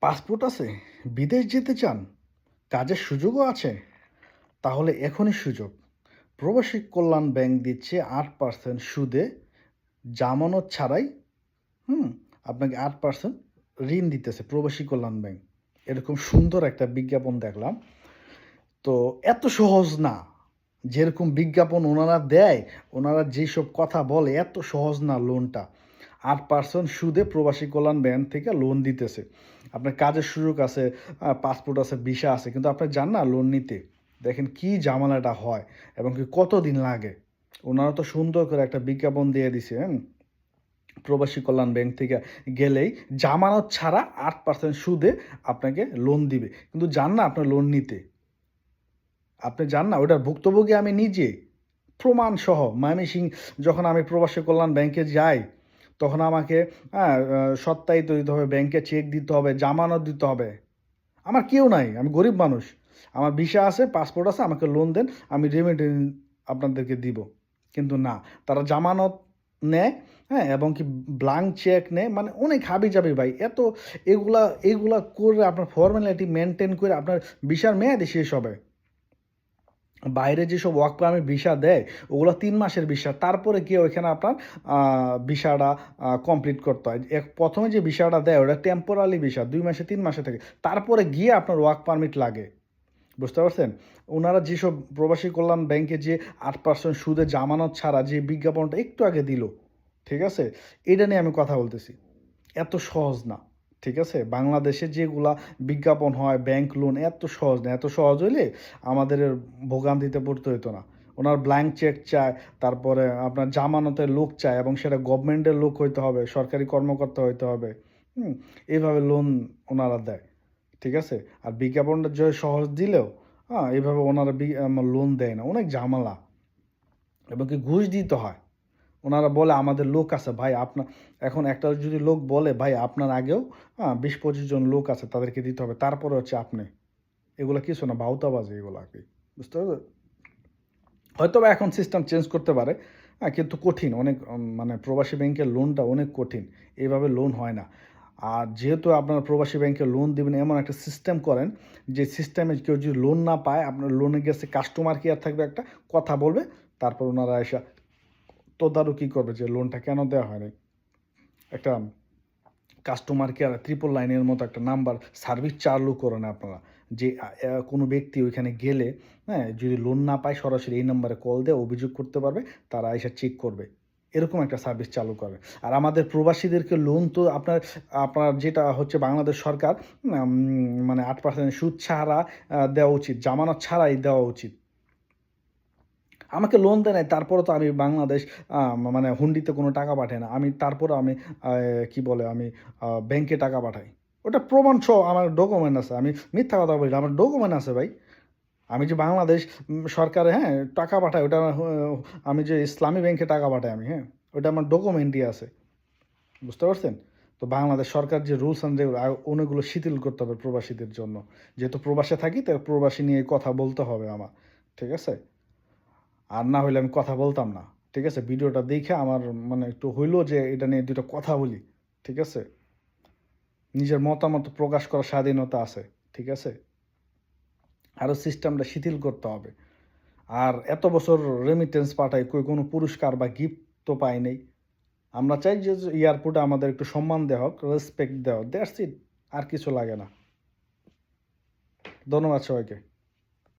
Passport আছে, বিদেশ যেতে চান, কাজের সুযোগও আছে, তাহলে এখনই সুযোগ। প্রবাসী কল্যাণ ব্যাংক দিচ্ছে 8% সুদে জামানত ছাড়াই হুম? আপনাকে 8% ঋণ দিতেছে প্রবাসী কল্যাণ ব্যাংক। এরকম সুন্দর একটা বিজ্ঞাপন দেখলাম। তো এত সহজ না। যেরকম বিজ্ঞাপন ওনারা দেয়, ওনারা যেসব কথা বলে এত সহজ না লোনটা। 8% সুদে প্রবাসী কল্যাণ ব্যাংক থেকে লোন দিতেছে। আপনার কাজের সুযোগ আছে, পাসপোর্ট আছে, ভিসা আছে, কিন্তু আপনি যান না লোন নিতে। দেখেন কি ঝামেলাটা হয় এবং কি কতদিন লাগে। ওনারা তো সুন্দর করে একটা বিজ্ঞাপন দিয়ে দিছে, প্রবাসী কল্যাণ ব্যাংক থেকে গেলেই জামানত ছাড়া 8% সুদে আপনাকে লোন দিবে। কিন্তু যান না আপনার লোন নিতে। আপনি যান না, ওটার ভুক্তভোগী আমি নিজে, প্রমাণসহ। ময়মনসিংহ যখন আমি প্রবাসী কল্যাণ ব্যাংকে যাই, তখন আমাকে সত্যায়িত দিতে হবে, ব্যাংকে চেক দিতে হবে, জামানত দিতে হবে। আমার কেউ নাই, আমি গরিব মানুষ। আমার ভিসা আছে, পাসপোর্ট আছে, আমাকে লোন দেন, আমি রেমিটেন্স আপনাদেরকে দিব। কিন্তু না, তারা জামানত নেয়, হ্যাঁ, এবং কি ব্লাঙ্ক চেক নেয়, মানে অনেক হাবিজাবি ভাই। এগুলা এগুলা করে আপনার ফর্মালিটি মেনটেন করে আপনার ভিসার মেয়াদই শেষ হবে। বাইরে যেসব ওয়ার্ক পারমিট ভিসা দেয়, ওগুলো 3 মাসের ভিসা। তারপরে গিয়ে ওইখানে আপনার ভিসাটা কমপ্লিট করতে হয়। প্রথমে যে ভিসাটা দেয় ওটা টেম্পোরারি ভিসা, 2 মাসে 3 মাসে থাকে। তারপরে গিয়ে আপনার ওয়ার্ক পারমিট লাগে। বুঝতে পারছেন? ওনারা যেসব প্রবাসী কল্যাণ ব্যাংকে যে 8% সুদে জামানত ছাড়া যে বিজ্ঞাপনটা একটু আগে দিল, ঠিক আছে? এটা নিয়ে আমি কথা বলতেছি। এত সহজ না। ঠিক আছে? বাংলাদেশে যেগুলা বিজ্ঞাপন হয়, ব্যাংক লোন এত সহজ না। এত সহজ হইলে আমাদের ভোগান্তিতে পড়তে হইতো না। ওনার ব্ল্যাংক চেক চায়, তারপরে আপনার জামানতের লোক চায় এবং সেটা গভর্নমেন্টের লোক হইতে হবে, সরকারি কর্মকর্তা হইতে হবে। হুম? এভাবে লোন ওনারা দেয়। ঠিক আছে? আর বিজ্ঞাপনটা যে সহজ দিলেও এভাবে ওনারা লোন দেয় না। অনেক ঝামেলা এবং কি ঘুষ দিতে হয়। ওনারা বলে আমাদের লোক আছে ভাই, আপনার এখন একটা যদি লোক বলে ভাই আপনার আগেও 20-25 জন লোক আছে, তাদেরকে দিতে হবে, তারপরে হচ্ছে আপনি। এগুলো কিছু না, ভাউতাবাজি এগুলো আর কি। বুঝতে পারছো? হয়তো বা এখন সিস্টেম চেঞ্জ করতে পারে, কিন্তু কঠিন অনেক। মানে প্রবাসী ব্যাংকের লোনটা অনেক কঠিন। এইভাবে লোন হয় না। আর যেহেতু আপনার প্রবাসী ব্যাংকে লোন দেবেন, এমন একটা সিস্টেম করেন যে সিস্টেমে কেউ যদি লোন না পায়, আপনার লোনে গেছে কাস্টমার কেয়ার থাকবে, একটা কথা বলবে, তারপর ওনারা এসে তদারকি করবে যে লোনটা কেন দেওয়া হয়নি। একটা কাস্টমার কেয়ার ট্রিপল লাইনের মতো একটা নাম্বার সার্ভিস চালু করেন আপনারা, যে কোনো ব্যক্তি ওইখানে গেলে, হ্যাঁ, যদি লোন না পায় সরাসরি এই নাম্বারে কল দিয়ে অভিযোগ করতে পারবে, তারা এসে চেক করবে। এরকম একটা সার্ভিস চালু করে। আর আমাদের প্রবাসীদেরকে লোন তো আপনার আপনার যেটা হচ্ছে বাংলাদেশ সরকার, মানে 8% সুদ ছাড়া দেওয়া উচিত, জামানত ছাড়াই দেওয়া উচিত। আমাকে লোন দেয় নাই, তারপরে তো আমি বাংলাদেশ মানে হুন্ডিতে কোনো টাকা পাঠাই না। আমি তারপরে আমি কি বলে আমি ব্যাংকে টাকা পাঠাই। ওটা প্রমাণ সহ আমার ডকুমেন্ট আছে। আমি মিথ্যা কথা বলি না, আমার ডকুমেন্ট আছে ভাই। আমি যে বাংলাদেশ সরকারে, হ্যাঁ, টাকা পাঠাই, ওটা আমি যে ইসলামী ব্যাংকে টাকা পাঠাই আমি, হ্যাঁ, ওটা আমার ডকুমেন্টই আছে। বুঝতে পারছেন? তো বাংলাদেশ সরকার যে রুলস অ্যান্ড অনেকগুলো শিথিল করতে হবে প্রবাসীদের জন্য। যেহেতু প্রবাসে থাকি, তাই প্রবাসী নিয়ে কথা বলতে হবে আমার। ঠিক আছে? আর না হইলে আমি কথা বলতাম না। ঠিক আছে? ভিডিওটা দেখে আমার মানে একটু হইলো যে এটা নিয়ে দুটো কথা বলি। ঠিক আছে? নিজের মতামত প্রকাশ করার স্বাধীনতা আছে। ঠিক আছে? আরও সিস্টেমটা শিথিল করতে হবে। আর এত বছর রেমিটেন্স পাঠাই, কই কোনো পুরস্কার বা গিফট তো পাই নাই। আমরা চাই যে এয়ারপোর্টে আমাদের একটু সম্মান দেওয়া হোক, রেসপেক্ট দেওয়া হোক। That's it. আর কিছু লাগে না। ধন্যবাদ সবাইকে।